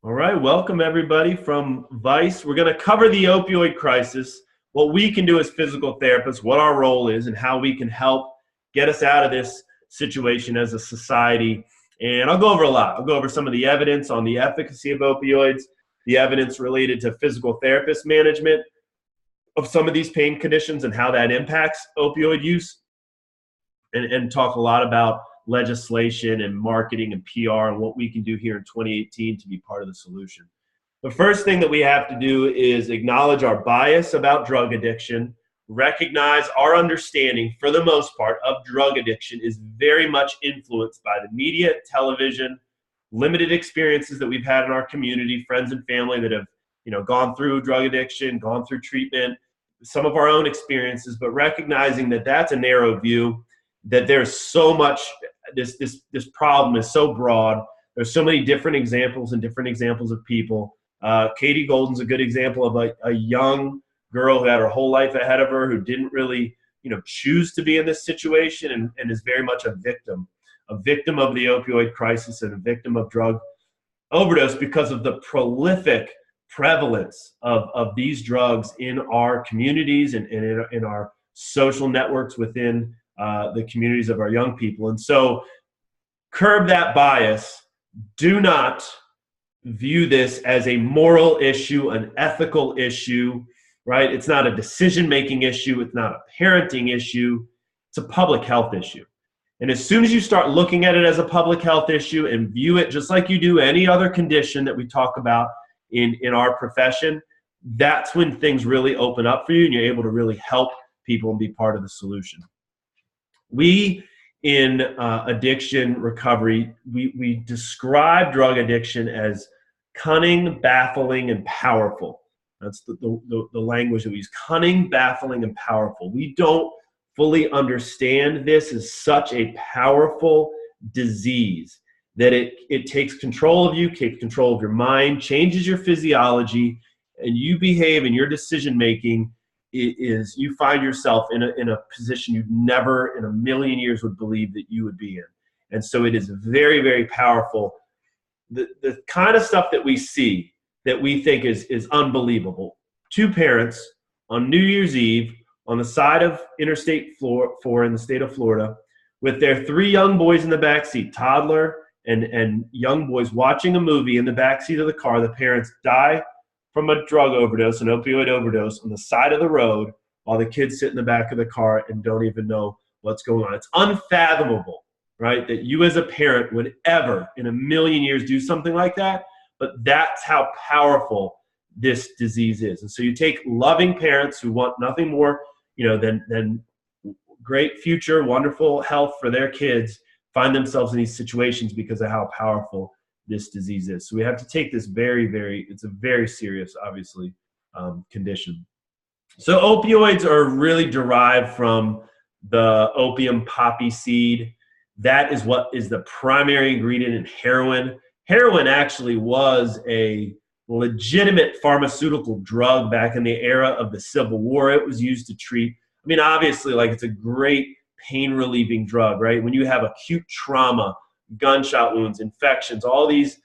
All right, welcome everybody from Vice. We're going to cover the opioid crisis, what we can do as physical therapists, what our role is, and how we can help get us out of this situation as a society. And I'll go over a lot. I'll go over some of the evidence on the efficacy of opioids, the evidence related to physical therapist management of some of these pain conditions and how that impacts opioid use, and talk a lot about legislation and marketing and PR and what we can do here in 2018 to be part of the solution. The first thing that we have to do is acknowledge our bias about drug addiction, recognize our understanding, for the most part, of drug addiction is very much influenced by the media, television, limited experiences that we've had in our community, friends and family that have gone through drug addiction, gone through treatment, some of our own experiences, but recognizing that that's a narrow view, that there's so much, this problem is so broad. There's so many different examples and different examples of people. Katie Golden's a good example of a young girl who had her whole life ahead of her, who didn't really choose to be in this situation, and is very much a victim of the opioid crisis and a victim of drug overdose because of the prolific prevalence of these drugs in our communities and in our social networks within the communities of our young people. And so curb that bias. Do not view this as a moral issue, an ethical issue, right? It's not a decision-making issue. It's not a parenting issue. It's a public health issue. And as soon as you start looking at it as a public health issue and view it just like you do any other condition that we talk about in our profession, that's when things really open up for you and you're able to really help people and be part of the solution. We, in addiction recovery, we describe drug addiction as cunning, baffling, and powerful. That's the language that we use. Cunning, baffling, and powerful. We don't fully understand this as such a powerful disease that it takes control of you, takes control of your mind, changes your physiology, and you behave in your decision-making is you find yourself in a position you'd never in a million years would believe that you would be in. And so it is very, very powerful. The kind of stuff that we see that we think is unbelievable. Two parents on New Year's Eve on the side of Interstate 4 in the state of Florida with their three young boys in the backseat, toddler and young boys, watching a movie in the backseat of the car. The parents die from a drug overdose, an opioid overdose, on the side of the road while the kids sit in the back of the car and don't even know what's going on. It's unfathomable, right, that you as a parent would ever in a million years do something like that, but that's how powerful this disease is. And so you take loving parents who want nothing more than great future, wonderful health for their kids, find themselves in these situations because of how powerful this disease is. So we have to take this it's a very serious, obviously, condition. So opioids are really derived from the opium poppy seed. That is what is the primary ingredient in heroin. Heroin actually was a legitimate pharmaceutical drug back in the era of the Civil War. It was used to treat, obviously, it's a great pain relieving drug, right? When you have acute trauma, gunshot wounds, infections, all these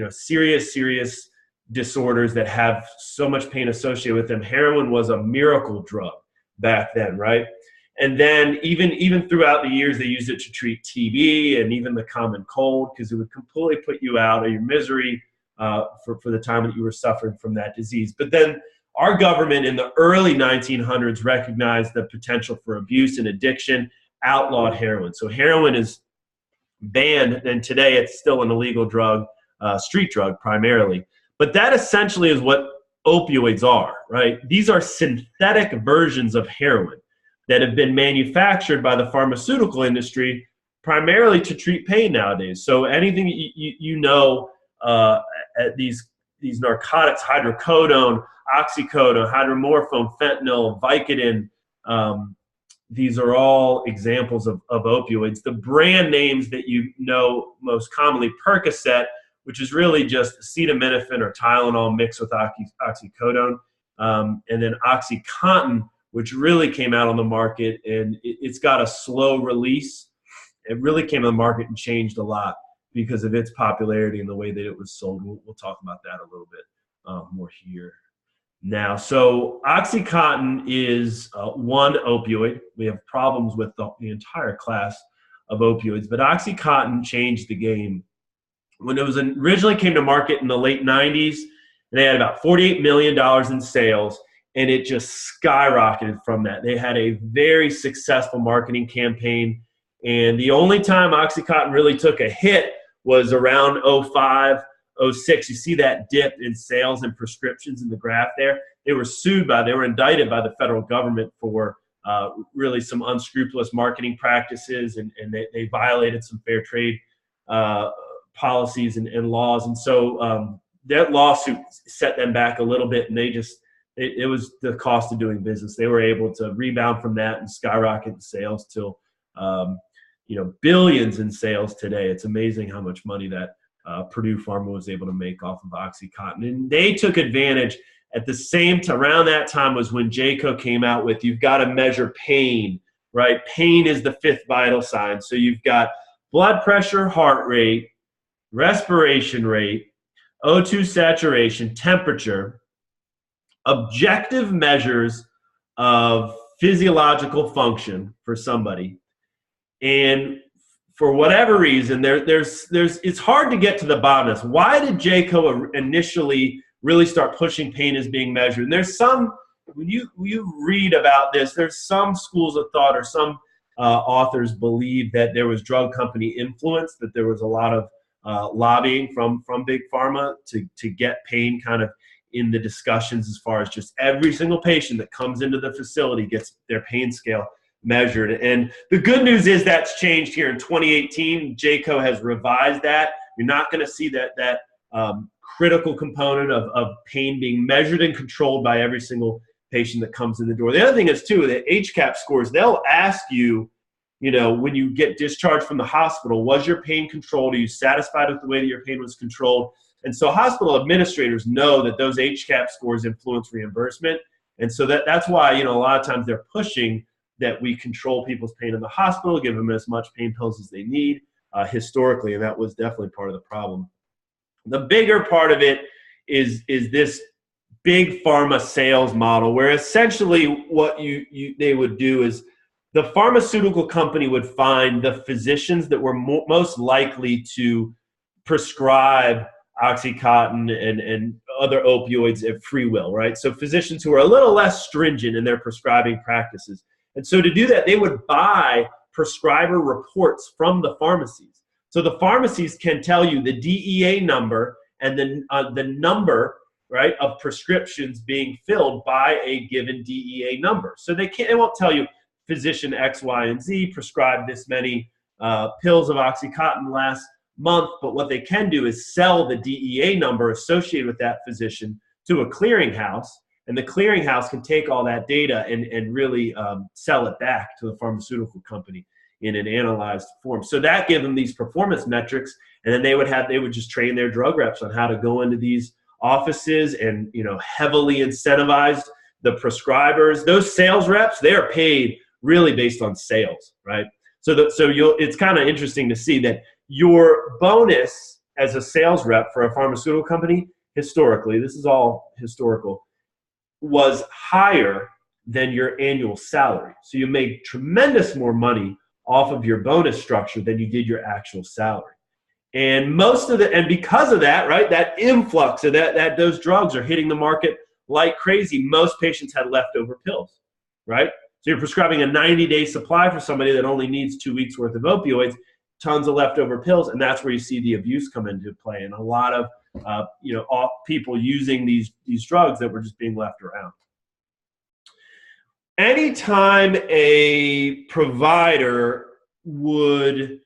serious disorders that have so much pain associated with them, heroin was a miracle drug back then, right? And then even throughout the years, they used it to treat TB and even the common cold, because it would completely put you out of your misery for the time that you were suffering from that disease. But then our government in the early 1900s recognized the potential for abuse and addiction, outlawed heroin. So heroin is banned, and today it's still an illegal drug, street drug primarily. But that essentially is what opioids are, right? These are synthetic versions of heroin that have been manufactured by the pharmaceutical industry primarily to treat pain nowadays. So anything these narcotics, hydrocodone, oxycodone, hydromorphone, fentanyl, Vicodin, these are all examples of opioids. The brand names that you know most commonly, Percocet, which is really just acetaminophen or Tylenol mixed with oxycodone, and then Oxycontin, which really came out on the market, and it's got a slow release. It really came on the market and changed a lot. because of its popularity and the way that it was sold. We'll talk about that a little bit more here now. So Oxycontin is one opioid. We have problems with the entire class of opioids, but Oxycontin changed the game. When it was originally came to market in the late 90s, they had about $48 million in sales, and it just skyrocketed from that. They had a very successful marketing campaign, and the only time Oxycontin really took a hit was around 05, 06. You see that dip in sales and prescriptions in the graph there. They were indicted by the federal government for really some unscrupulous marketing practices, and they violated some fair trade policies and laws. And so that lawsuit set them back a little bit, and it was the cost of doing business. They were able to rebound from that and skyrocket in sales till billions in sales today. It's amazing how much money that Purdue Pharma was able to make off of Oxycontin. And they took advantage at the same time. Around that time was when JCO came out with, you've got to measure pain, right? Pain is the fifth vital sign. So you've got blood pressure, heart rate, respiration rate, O2 saturation, temperature, objective measures of physiological function for somebody. And for whatever reason, it's hard to get to the bottom of this. Why did JCO initially really start pushing pain as being measured? And there's some, when you read about this, there's some schools of thought or some authors believe that there was drug company influence, that there was a lot of lobbying from Big Pharma to get pain kind of in the discussions, as far as just every single patient that comes into the facility gets their pain scale measured. And the good news is that's changed here in 2018. JCO has revised that. You're not going to see that critical component of pain being measured and controlled by every single patient that comes in the door. The other thing is, too, that HCAP scores, they'll ask you, when you get discharged from the hospital, was your pain controlled? Are you satisfied with the way that your pain was controlled? And so hospital administrators know that those HCAP scores influence reimbursement. And so that's why, a lot of times they're pushing that we control people's pain in the hospital, give them as much pain pills as they need historically, and that was definitely part of the problem. The bigger part of it is this big pharma sales model, where essentially what they would do is the pharmaceutical company would find the physicians that were most likely to prescribe Oxycontin and other opioids at free will, right? So physicians who are a little less stringent in their prescribing practices. And so to do that, they would buy prescriber reports from the pharmacies. So the pharmacies can tell you the DEA number and the number, right, of prescriptions being filled by a given DEA number. So they won't tell you physician X, Y, and Z prescribed this many pills of Oxycontin last month, but what they can do is sell the DEA number associated with that physician to a clearinghouse, and the clearinghouse can take all that data and really sell it back to the pharmaceutical company in an analyzed form. So that gives them these performance metrics, and then they would just train their drug reps on how to go into these offices and heavily incentivize the prescribers. Those sales reps, they are paid really based on sales, right? It's kind of interesting to see that your bonus as a sales rep for a pharmaceutical company, historically, this is all historical, was higher than your annual salary. So you made tremendous more money off of your bonus structure than you did your actual salary. And because of that, right, that influx of that those drugs are hitting the market like crazy, most patients had leftover pills, right? So you're prescribing a 90-day supply for somebody that only needs 2 weeks worth of opioids, tons of leftover pills, and that's where you see the abuse come into play, and a lot of people using these drugs that were just being left around. Anytime a provider would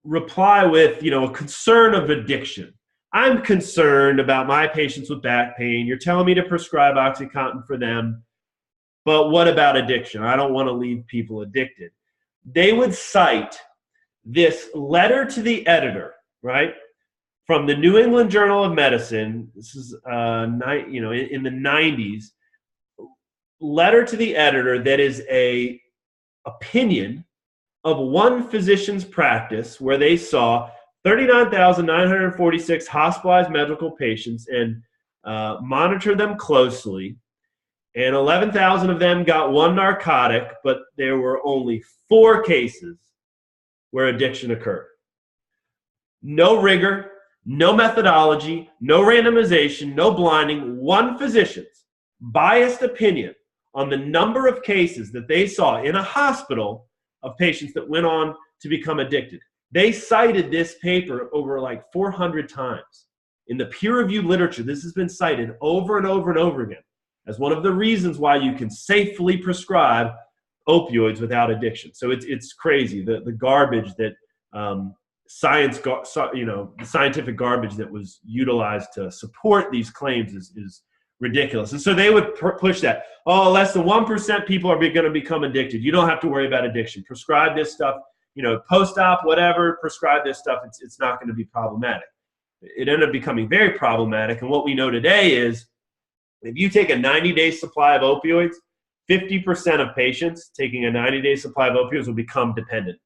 reply with a concern of addiction, I'm concerned about my patients with back pain, you're telling me to prescribe Oxycontin for them, but what about addiction? I don't want to leave people addicted. They would cite this letter to the editor, right, from the New England Journal of Medicine. This is in the 90s. Letter to the editor that is a opinion of one physician's practice where they saw 39,946 hospitalized medical patients and monitored them closely. And 11,000 of them got one narcotic, but there were only 4 cases where addiction occurred. No rigor, no methodology, no randomization, no blinding. One physician's biased opinion on the number of cases that they saw in a hospital of patients that went on to become addicted. They cited this paper over like 400 times. In the peer-reviewed literature, this has been cited over and over and over again as one of the reasons why you can safely prescribe opioids without addiction. So it's crazy, the garbage that the scientific garbage that was utilized to support these claims is ridiculous. And so they would push that. Oh, less than 1% people are going to become addicted. You don't have to worry about addiction. Prescribe this stuff, post-op, whatever, prescribe this stuff. It's not going to be problematic. It ended up becoming very problematic. And what we know today is if you take a 90-day supply of opioids, 50% of patients taking a 90-day supply of opioids will become dependent.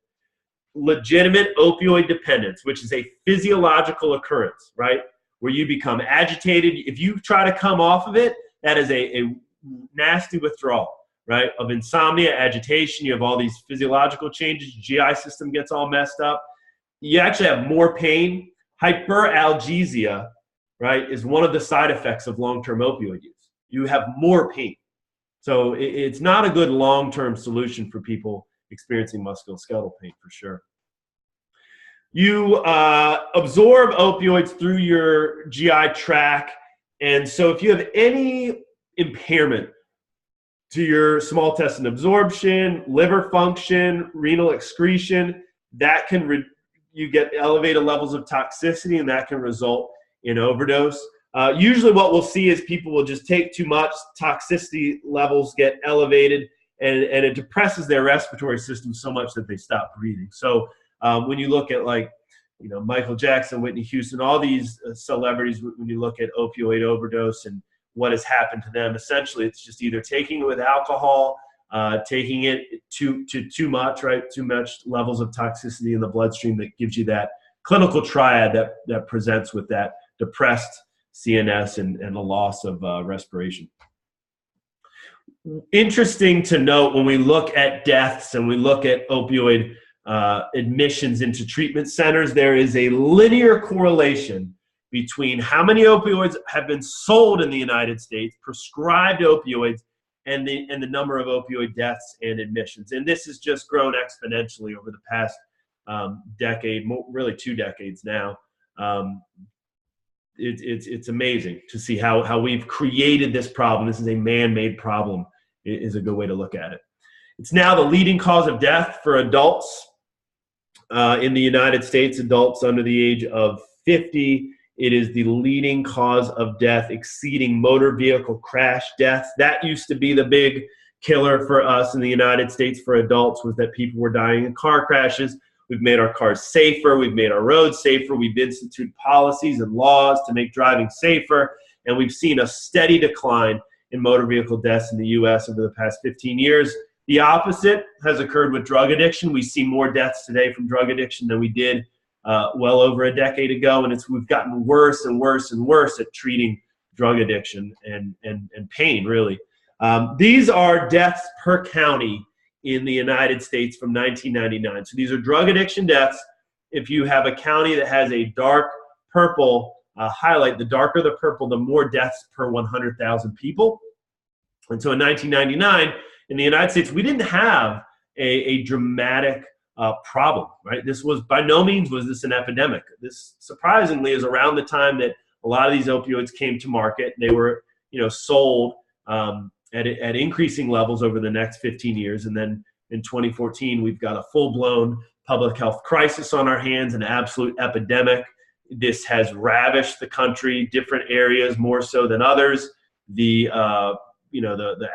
Legitimate opioid dependence, which is a physiological occurrence, right? Where you become agitated. If you try to come off of it, that is a nasty withdrawal, right? Of insomnia, agitation, you have all these physiological changes, GI system gets all messed up. You actually have more pain. Hyperalgesia, right, is one of the side effects of long-term opioid use. You have more pain. So it's not a good long-term solution for people experiencing musculoskeletal pain for sure. You absorb opioids through your GI tract. And so if you have any impairment to your small intestine absorption, liver function, renal excretion, that can you get elevated levels of toxicity, and that can result in overdose. Usually what we'll see is people will just take too much, toxicity levels get elevated, and it depresses their respiratory system so much that they stop breathing. So when you look at Michael Jackson, Whitney Houston, all these celebrities, when you look at opioid overdose and what has happened to them, essentially it's just either taking it with alcohol, taking it too much, right? Too much levels of toxicity in the bloodstream that gives you that clinical triad that presents with that depressed CNS and a loss of respiration. Interesting to note when we look at deaths and we look at opioid admissions into treatment centers, there is a linear correlation between how many opioids have been sold in the United States, prescribed opioids, and the number of opioid deaths and admissions. And this has just grown exponentially over the past decade, really 2 decades now. It's amazing to see how we've created this problem. This is a man-made problem, is a good way to look at it. It's now the leading cause of death for adults in the United States, adults under the age of 50. It is the leading cause of death, exceeding motor vehicle crash deaths. That used to be the big killer for us in the United States for adults, was that people were dying in car crashes. We've made our cars safer. We've made our roads safer. We've instituted policies and laws to make driving safer. And we've seen a steady decline in motor vehicle deaths in the U.S. over the past 15 years. The opposite has occurred with drug addiction. We see more deaths today from drug addiction than we did well over a decade ago. And we've gotten worse and worse and worse at treating drug addiction and pain, really. These are deaths per county in the United States from 1999. So these are drug addiction deaths. If you have a county that has a dark purple highlight, the darker the purple, the more deaths per 100,000 people. And so in 1999, in the United States, we didn't have a dramatic problem, right? This was, by no means was this an epidemic. This, surprisingly, is around the time that a lot of these opioids came to market. They were, sold at increasing levels over the next 15 years. And then in 2014, we've got a full-blown public health crisis on our hands, an absolute epidemic. This has ravished the country, different areas more so than others. The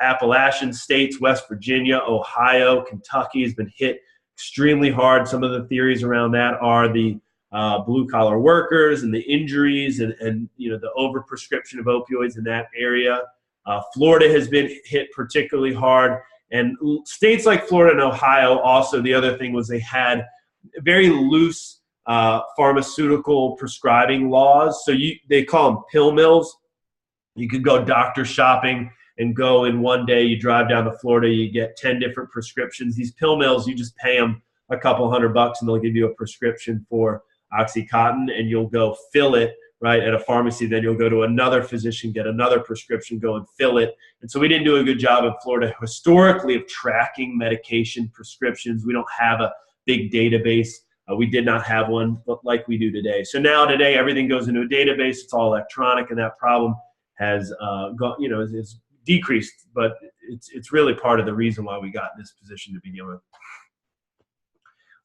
Appalachian states, West Virginia, Ohio, Kentucky has been hit extremely hard. Some of the theories around that are the blue-collar workers and the injuries and the overprescription of opioids in that area. Florida has been hit particularly hard. And states like Florida and Ohio also, the other thing was they had very loose pharmaceutical prescribing laws. So they call them pill mills. You could go doctor shopping and go in one day, you drive down to Florida, you get 10 different prescriptions. These pill mills, you just pay them a couple $100 and they'll give you a prescription for Oxycontin, and you'll go fill it right at a pharmacy. Then you'll go to another physician, get another prescription, go and fill it. And so we didn't do a good job in Florida historically of tracking medication prescriptions. We don't have a big database. We did not have one like we do today. So now today everything goes into a database. It's all electronic, and that problem has is decreased. But it's really part of the reason why we got in this position to begin with.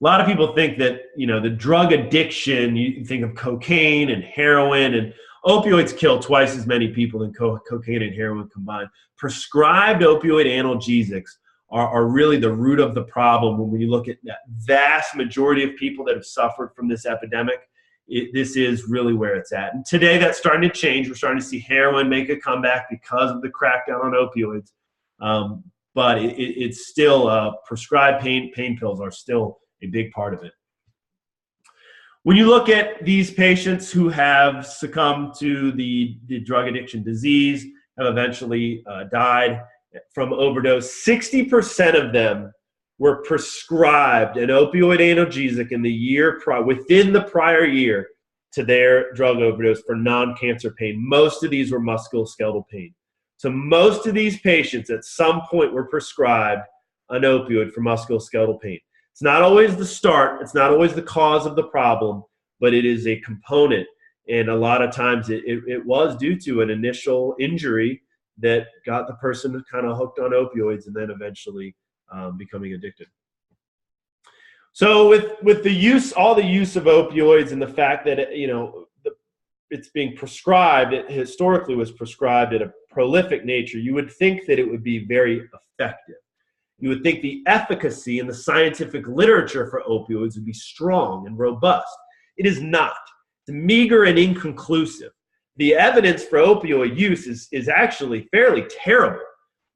A lot of people think that, the drug addiction, you think of cocaine and heroin, and opioids kill twice as many people than cocaine and heroin combined. Prescribed opioid analgesics are really the root of the problem. When you look at that vast majority of people that have suffered from this epidemic, this is really where it's at. And today that's starting to change. We're starting to see heroin make a comeback because of the crackdown on opioids. But it's still prescribed pain pills are still a big part of it. When you look at these patients who have succumbed to the drug addiction disease, have eventually died from overdose, 60% of them were prescribed an opioid analgesic in the year within the prior year to their drug overdose for non-cancer pain. Most of these were musculoskeletal pain. So most of these patients at some point were prescribed an opioid for musculoskeletal pain. It's not always the start, it's not always the cause of the problem, but it is a component. And a lot of times it was due to an initial injury that got the person kind of hooked on opioids and then eventually becoming addicted. So with the use, all the use of opioids and the fact that it's being prescribed, it historically was prescribed at a prolific nature, you would think that it would be very effective. You would think the efficacy in the scientific literature for opioids would be strong and robust. It is not. It's meager and inconclusive. The evidence for opioid use is actually fairly terrible.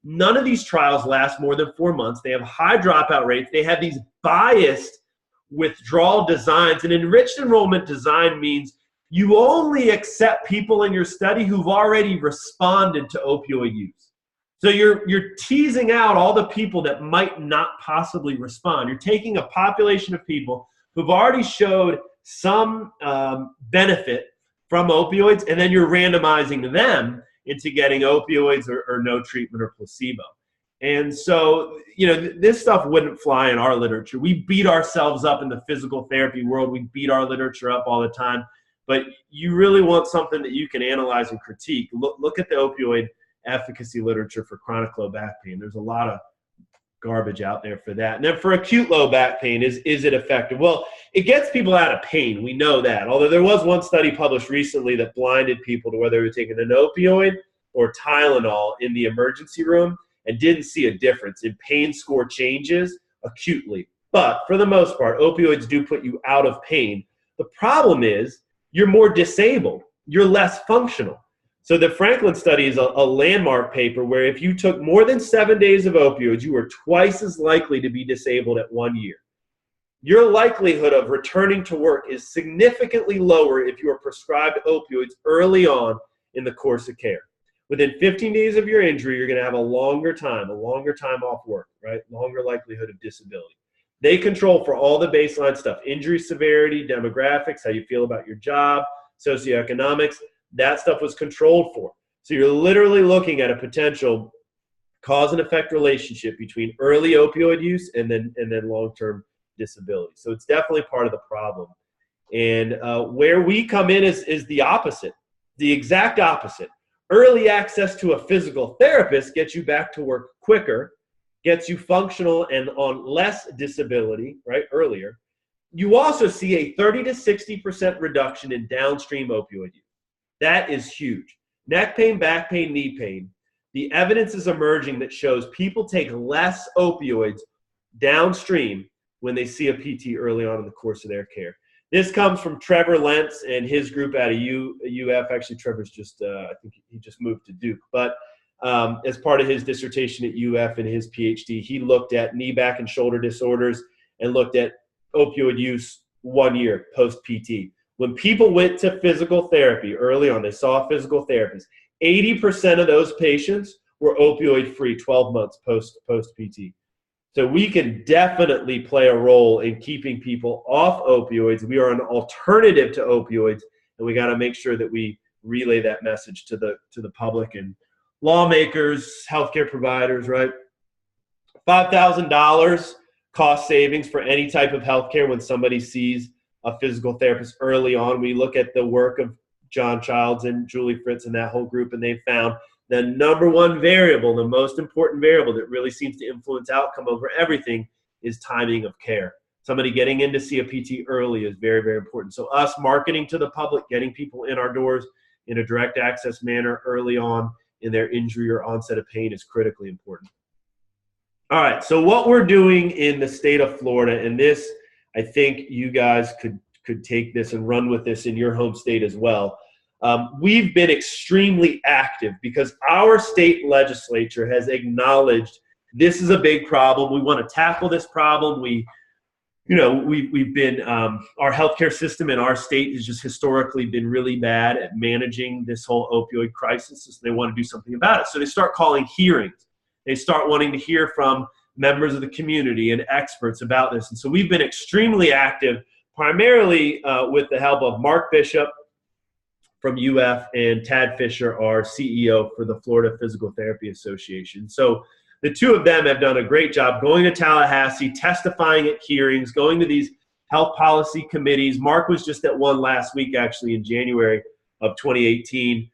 None of these trials last more than 4 months. They have high dropout rates. They have these biased withdrawal designs. An enriched enrollment design means you only accept people in your study who've already responded to opioid use. So you're teasing out all the people that might not possibly respond. You're taking a population of people who've already showed some benefit from opioids, and then you're randomizing them into getting opioids or no treatment or placebo. And so, this stuff wouldn't fly in our literature. We beat ourselves up in the physical therapy world. We beat our literature up all the time. But you really want something that you can analyze and critique. Look at the opioid efficacy literature for chronic low back pain. There's a lot of garbage out there for that. And then for acute low back pain, is it effective? Well, it gets people out of pain. We know that. Although there was one study published recently that blinded people to whether they were taking an opioid or Tylenol in the emergency room and didn't see a difference in pain score changes acutely. But for the most part, opioids do put you out of pain. The problem is you're more disabled. You're less functional. So the Franklin study is a landmark paper where if you took more than 7 days of opioids, you were twice as likely to be disabled at 1 year. Your likelihood of returning to work is significantly lower if you are prescribed opioids early on in the course of care. Within 15 days of your injury, you're going to have a longer time off work, right? Longer likelihood of disability. They control for all the baseline stuff: injury severity, demographics, how you feel about your job, socioeconomics. That stuff was controlled for. So you're literally looking at a potential cause and effect relationship between early opioid use and then long-term disability. So it's definitely part of the problem. And where we come in is the opposite, the exact opposite. Early access to a physical therapist gets you back to work quicker, gets you functional and on less disability, right, earlier. You also see a 30 to 60% reduction in downstream opioid use. That is huge. Neck pain, back pain, knee pain. The evidence is emerging that shows people take less opioids downstream when they see a PT early on in the course of their care. This comes from Trevor Lentz and his group out of UF. Actually, Trevor's just, I think he just moved to Duke. But as part of his dissertation at UF and his PhD, he looked at knee, back, and shoulder disorders and looked at opioid use 1 year post-PT. When people went to physical therapy early on, they saw a physical therapist, 80% of those patients were opioid-free 12 months post-PT. So we can definitely play a role in keeping people off opioids. We are an alternative to opioids, and we got to make sure that we relay that message to the public and lawmakers, healthcare providers, right? $5,000 cost savings for any type of healthcare when somebody sees a physical therapist early on. We look at the work of John Childs and Julie Fritz and that whole group, and they found the number one variable, the most important variable that really seems to influence outcome over everything is timing of care. Somebody getting in to see a PT early is very, very important. So us marketing to the public, getting people in our doors in a direct access manner early on in their injury or onset of pain is critically important. All right, so what we're doing in the state of Florida, and this, I think you guys could take this and run with this in your home state as well. We've been extremely active because our state legislature has acknowledged this is a big problem. We want to tackle this problem. We've been our healthcare system in our state has just historically been really bad at managing this whole opioid crisis. So they want to do something about it. So they start calling hearings. They start wanting to hear from members of the community and experts about this. And so we've been extremely active, primarily with the help of Mark Bishop from UF and Tad Fisher, our CEO for the Florida Physical Therapy Association. So the two of them have done a great job going to Tallahassee, testifying at hearings, going to these health policy committees. Mark was just at one last week, actually, in January of 2018,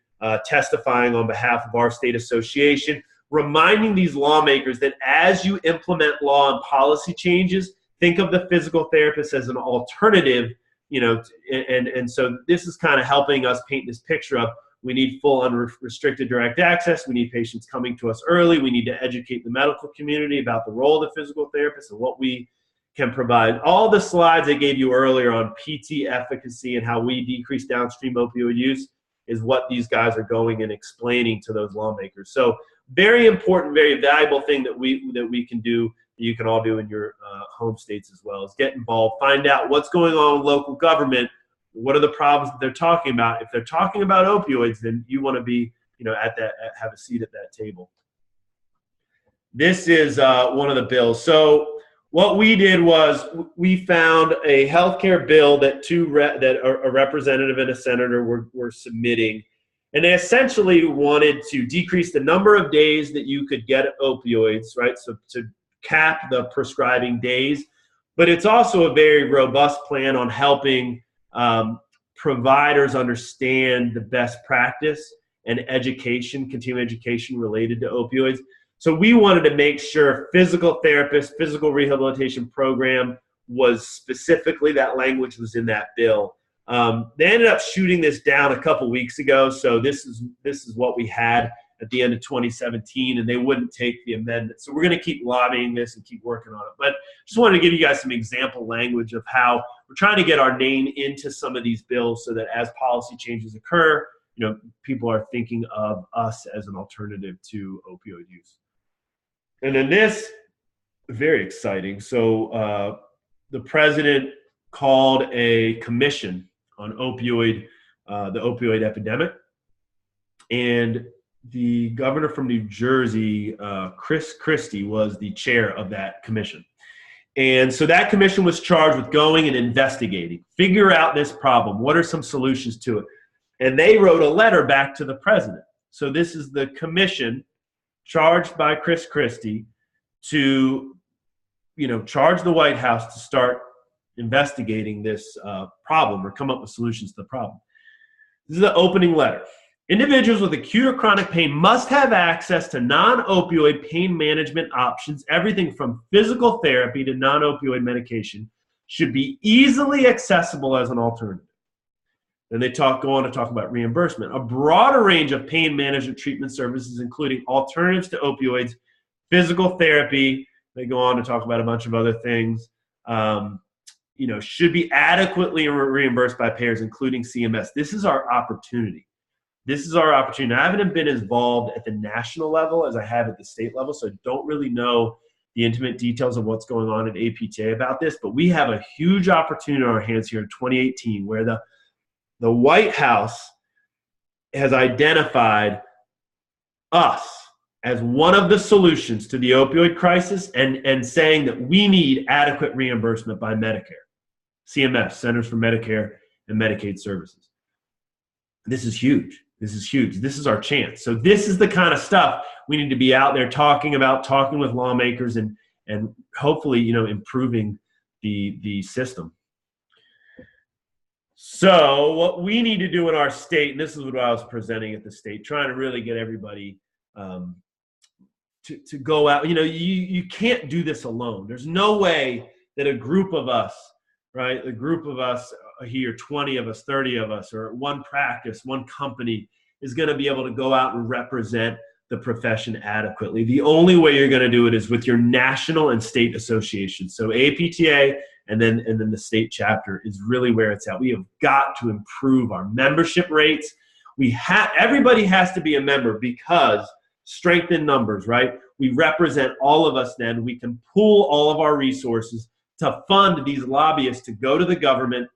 testifying on behalf of our state association, reminding these lawmakers that as you implement law and policy changes, think of the physical therapist as an alternative, and so this is kind of helping us paint this picture of we need full unrestricted direct access. We need patients coming to us early. We need to educate the medical community about the role of the physical therapist and what we can provide. All the slides I gave you earlier on PT efficacy and how we decrease downstream opioid use is what these guys are going and explaining to those lawmakers. So very important, very valuable thing that we can do, that you can all do in your home states as well, is get involved, find out what's going on with local government. What are the problems that they're talking about? If they're talking about opioids, then you want to be, have a seat at that table. This is one of the bills. So what we did was we found a healthcare bill that a representative and a senator were submitting, and they essentially wanted to decrease the number of days that you could get opioids, right? So to cap the prescribing days, but it's also a very robust plan on helping providers understand the best practice and education, continuing education related to opioids. So we wanted to make sure physical rehabilitation program was specifically, that language was in that bill. They ended up shooting this down a couple weeks ago. So this is what we had at the end of 2017, and they wouldn't take the amendment. So we're going to keep lobbying this and keep working on it. But just wanted to give you guys some example language of how we're trying to get our name into some of these bills so that as policy changes occur, people are thinking of us as an alternative to opioid use. And then this, very exciting. So the president called a commission on the opioid epidemic, and the governor from New Jersey, Chris Christie, was the chair of that commission. And so that commission was charged with going and investigating, figure out this problem. What are some solutions to it? And they wrote a letter back to the president. So this is the commission charged by Chris Christie to, charge the White House to start investigating this problem or come up with solutions to the problem. This is the opening letter. Individuals with acute or chronic pain must have access to non-opioid pain management options. Everything from physical therapy to non-opioid medication should be easily accessible as an alternative. Then they go on to talk about reimbursement. A broader range of pain management treatment services, including alternatives to opioids, physical therapy. They go on to talk about a bunch of other things. Should be adequately reimbursed by payers, including CMS. This is our opportunity. I haven't been involved at the national level as I have at the state level, so I don't really know the intimate details of what's going on at APTA about this, but we have a huge opportunity on our hands here in 2018 where the White House has identified us as one of the solutions to the opioid crisis and saying that we need adequate reimbursement by Medicare, CMS, Centers for Medicare and Medicaid Services. This is huge. This is huge. This is our chance. So this is the kind of stuff we need to be out there talking about, talking with lawmakers, and hopefully, you know, improving the system. So what we need to do in our state, and this is what I was presenting at the state, trying to really get everybody to go out. You know, you can't do this alone. There's no way that a group of us, right, a group of us here, 20 of us, 30 of us, or one practice, one company is going to be able to go out and represent the profession adequately. The only way you're going to do it is with your national and state associations. So APTA and then the state chapter is really where it's at. We have got to improve our membership rates. Everybody has to be a member because strength in numbers, right? We represent all of us then. We can pool all of our resources to fund these lobbyists to go to the government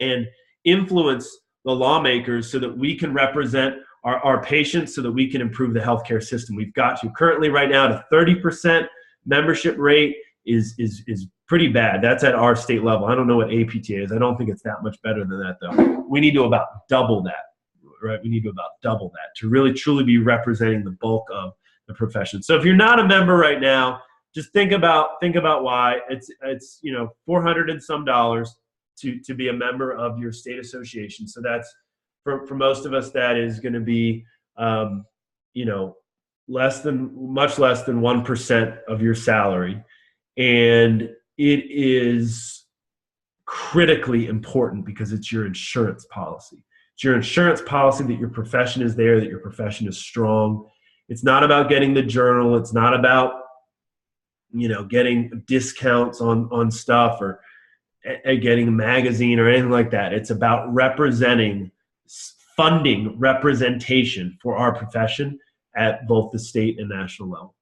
and influence the lawmakers so that we can represent our patients, so that we can improve the healthcare system. We've got to. Currently right now, the 30% membership rate is pretty bad. That's at our state level. I don't know what APTA is. I don't think it's that much better than that, though. We need to about double that, right? We need to about double that to really truly be representing the bulk of the profession. So if you're not a member right now, just think about why. It's you know, $400 and some to be a member of your state association. So that's for most of us, that is going to be you know, much less than 1% of your salary. And it is critically important because it's your insurance policy. It's your insurance policy that your profession is there, that your profession is strong. It's not about getting the journal. It's not about, you know, getting discounts on stuff or getting a magazine or anything like that. It's about funding representation for our profession at both the state and national level.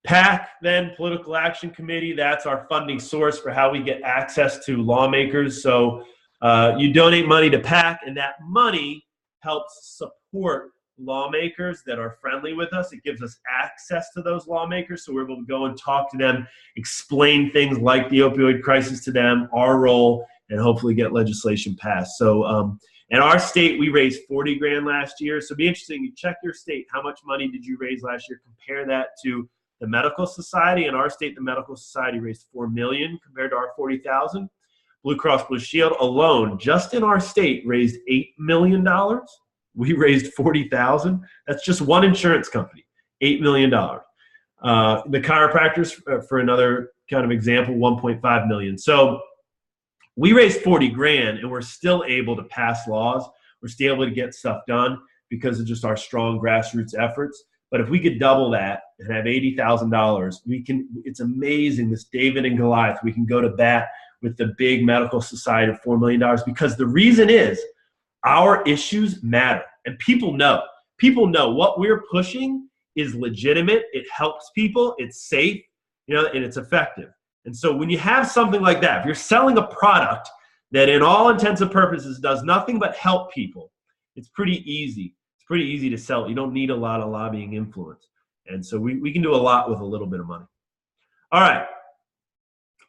PAC, then, Political Action Committee, that's our funding source for how we get access to lawmakers. So you donate money to PAC, and that money helps support lawmakers that are friendly with us. It gives us access to those lawmakers, so we're able to go and talk to them, explain things like the opioid crisis to them, our role, and hopefully get legislation passed. So in our state, we raised 40 grand last year. So it'd be interesting, you check your state, how much money did you raise last year? Compare that to the Medical Society. In our state, the Medical Society raised $4 million compared to our 40,000. Blue Cross Blue Shield alone, just in our state, raised $8 million. We raised 40,000. That's just one insurance company, $8 million. The chiropractors, for another kind of example, 1.5 million. So we raised 40 grand and we're still able to pass laws. We're still able to get stuff done because of just our strong grassroots efforts. But if we could double that and have $80,000, it's amazing, this David and Goliath. We can go to bat with the big medical society of $4 million because the reason is our issues matter. And people know what we're pushing is legitimate. It helps people. It's safe, you know, and it's effective. And so when you have something like that, if you're selling a product that in all intents and purposes does nothing but help people, it's pretty easy. It's pretty easy to sell. You don't need a lot of lobbying influence. And so we can do a lot with a little bit of money. All right.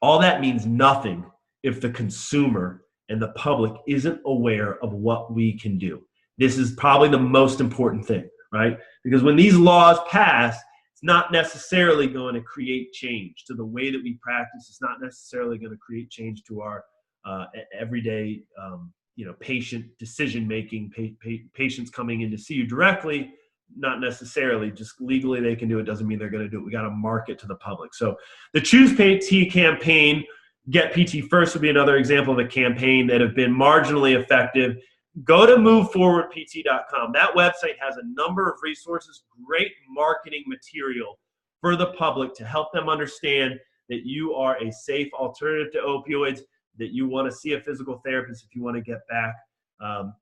All that means nothing if the consumer and the public isn't aware of what we can do. This is probably the most important thing, right? Because when these laws pass, it's not necessarily going to create change to the way that we practice. It's not necessarily going to create change to our everyday, patient decision-making, patients coming in to see you directly. Not necessarily, just legally they can do it. Doesn't mean they're going to do it. We got to market to the public. So the Choose PT campaign, Get PT First would be another example of a campaign that have been marginally effective. Go to moveforwardpt.com. That website has a number of resources, great marketing material for the public to help them understand that you are a safe alternative to opioids, that you want to see a physical therapist if you want to get back.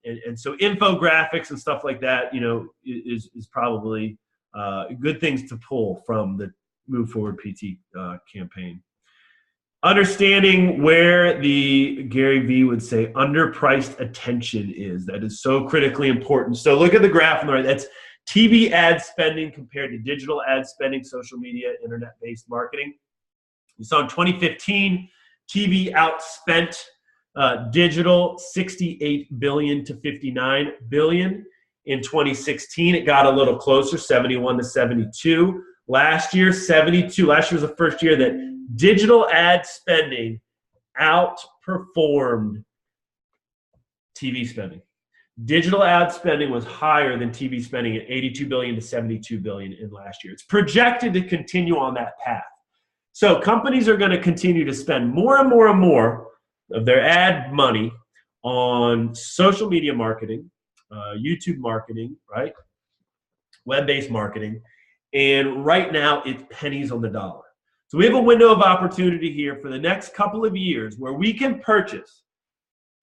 And so infographics and stuff like that, is probably good things to pull from Move Forward PT campaign. Understanding where the Gary Vee would say underpriced attention is. That is so critically important. So look at the graph on the right. That's TV ad spending compared to digital ad spending, social media, internet-based marketing. You saw in 2015, TV outspent digital 68 billion to 59 billion. In 2016, it got a little closer, 71 to 72. Last year, 72. Last year was the first year that digital ad spending outperformed TV spending. Digital ad spending was higher than TV spending at 82 billion to 72 billion in last year. It's projected to continue on that path. So companies are going to continue to spend more and more and more of their ad money on social media marketing, YouTube marketing, right? Web-based marketing. And right now, it's pennies on the dollar. So we have a window of opportunity here for the next couple of years where we can purchase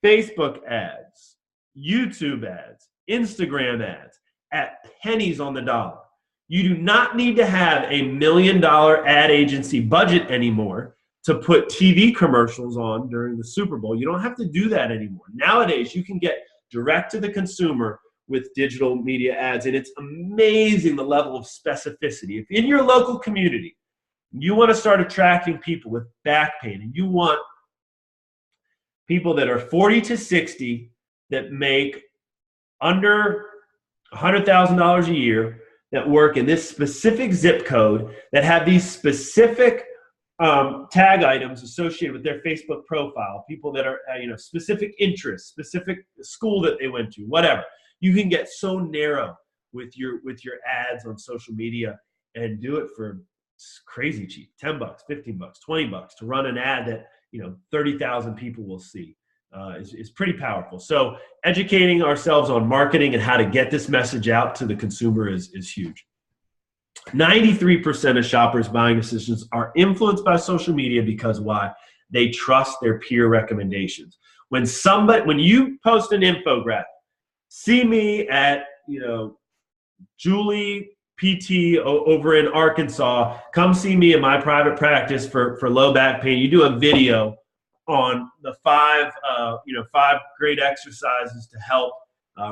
Facebook ads, YouTube ads, Instagram ads at pennies on the dollar. You do not need to have a $1 million ad agency budget anymore to put TV commercials on during the Super Bowl. You don't have to do that anymore. Nowadays, you can get direct to the consumer with digital media ads, and it's amazing the level of specificity. If in your local community, you want to start attracting people with back pain, and you want people that are 40 to 60 that make under $100,000 a year, that work in this specific zip code, that have these specific tag items associated with their Facebook profile, people that are specific interests, specific school that they went to, whatever. You can get so narrow with your ads on social media and do it for crazy cheap, $10, $15, $20 to run an ad that 30,000 people will see. Is pretty powerful. So educating ourselves on marketing and how to get this message out to the consumer is huge. 93% of shoppers' buying decisions are influenced by social media because why? They trust their peer recommendations. When you post an infographic, see me at Julie PT over in Arkansas, come see me in my private practice for low back pain. You do a video on the five great exercises to help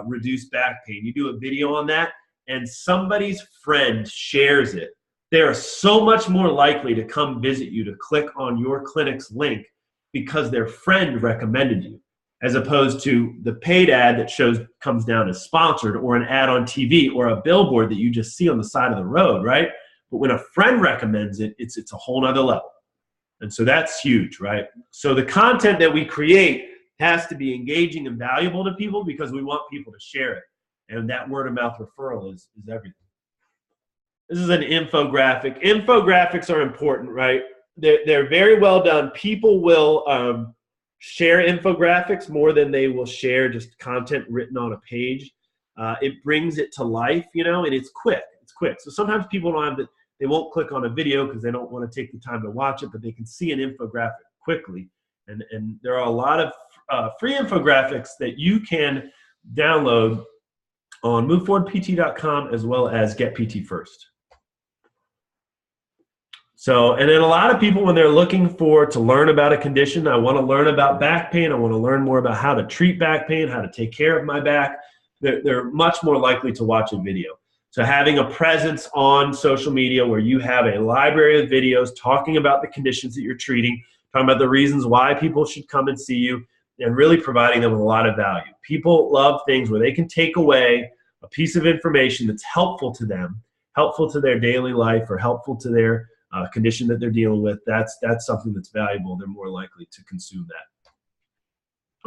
reduce back pain. You do a video on that, and somebody's friend shares it. They are so much more likely to come visit you, to click on your clinic's link because their friend recommended you, as opposed to the paid ad that comes down as sponsored, or an ad on TV, or a billboard that you just see on the side of the road, right? But when a friend recommends it, it's a whole nother level. And so that's huge, right? So the content that we create has to be engaging and valuable to people because we want people to share it. And that word of mouth referral is everything. This is an infographic. Infographics are important, right? They're very well done. People will share infographics more than they will share just content written on a page. It brings it to life, and it's quick. It's quick. So sometimes people don't have they won't click on a video because they don't want to take the time to watch it, but they can see an infographic quickly. And there are a lot of free infographics that you can download on moveforwardpt.com as well as Get PT First. So, and then a lot of people, when they're looking to learn about a condition, I want to learn about back pain, I want to learn more about how to treat back pain, how to take care of my back, they're much more likely to watch a video. So having a presence on social media where you have a library of videos talking about the conditions that you're treating, talking about the reasons why people should come and see you, and really providing them with a lot of value. People love things where they can take away a piece of information that's helpful to them, helpful to their daily life, or helpful to their condition that they're dealing with. That's something that's valuable. They're more likely to consume that.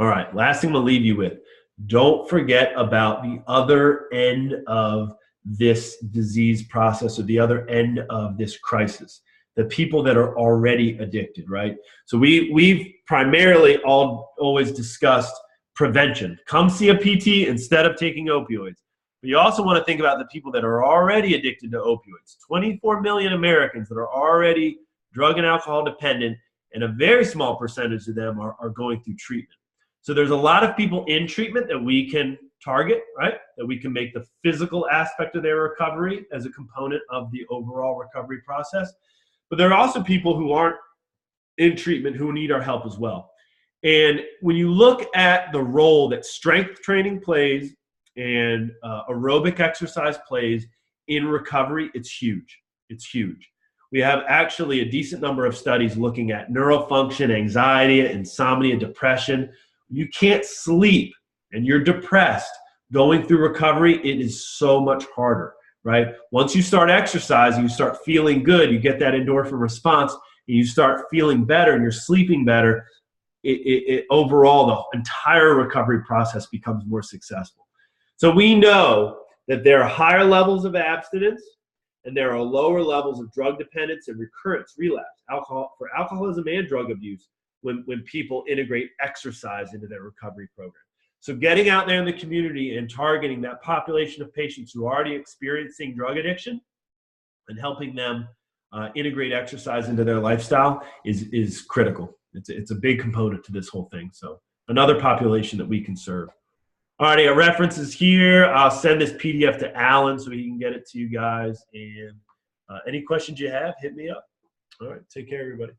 All right, last thing I'm gonna leave you with. Don't forget about the other end of this disease process, or the other end of this crisis, the people that are already addicted, right? So we've primarily always discussed prevention. Come see a PT instead of taking opioids. But you also want to think about the people that are already addicted to opioids. 24 million Americans that are already drug and alcohol dependent, and a very small percentage of them are going through treatment. So there's a lot of people in treatment that we can target, right? That we can make the physical aspect of their recovery as a component of the overall recovery process. But there are also people who aren't in treatment who need our help as well. And when you look at the role that strength training plays and aerobic exercise plays in recovery, it's huge. It's huge. We have actually a decent number of studies looking at neurofunction, anxiety, insomnia, depression. You can't sleep and you're depressed going through recovery, it is so much harder, right? Once you start exercising, you start feeling good, you get that endorphin response, and you start feeling better and you're sleeping better, overall, the entire recovery process becomes more successful. So we know that there are higher levels of abstinence and there are lower levels of drug dependence and recurrence, relapse, for alcoholism and drug abuse when people integrate exercise into their recovery program. So getting out there in the community and targeting that population of patients who are already experiencing drug addiction and helping them integrate exercise into their lifestyle is critical. It's a big component to this whole thing. So another population that we can serve. All right, I got references here. I'll send this PDF to Alan so he can get it to you guys. And any questions you have, hit me up. All right, take care, everybody.